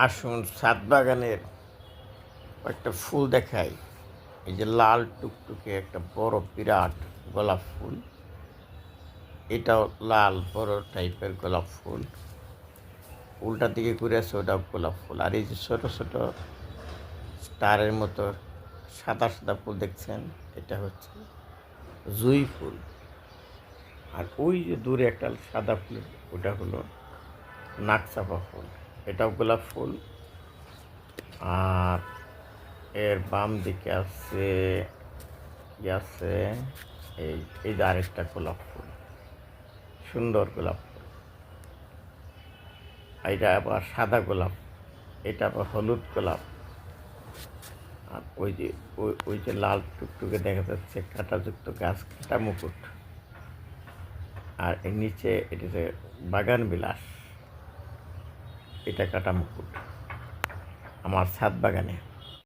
আসুন ছাদ বাগানের একটা ফুল দেখাই। এই যে লাল টুকটুকে একটা বড় বিরাট গোলাপ ফুল। এটাও লাল বড় টাইপের গোলাপ ফুল। উল্টা দিকে ঘুরে আছে, ওটাও গোলাপ ফুল। আর এই যে ছোট ছোট স্টারের মতো সাদা সাদা ফুল দেখছেন, এটা হচ্ছে জুঁই ফুল। আর ওই যে দূরে একটা সাদা ফুল, ওটা হলো নাকচাপা ফুল। এটাও গোলাপ ফুল। আর এর বাম দিকে আছে কি আছে, এই এই যে আরেকটা গোলাপ ফুল, সুন্দর গোলাপ ফুল। এটা আবার সাদা গোলাপ, এটা আবার হলুদ গোলাপ। আর ওই যে ওই যে লাল টুকটুকে দেখা যাচ্ছে কাঁটাযুক্ত গাছ, কাঁটা মুকুট। আর এর নিচে এটাতে বাগান বিলাস, এটা কাঁটা মুকুট আমার ছাদ বাগানে।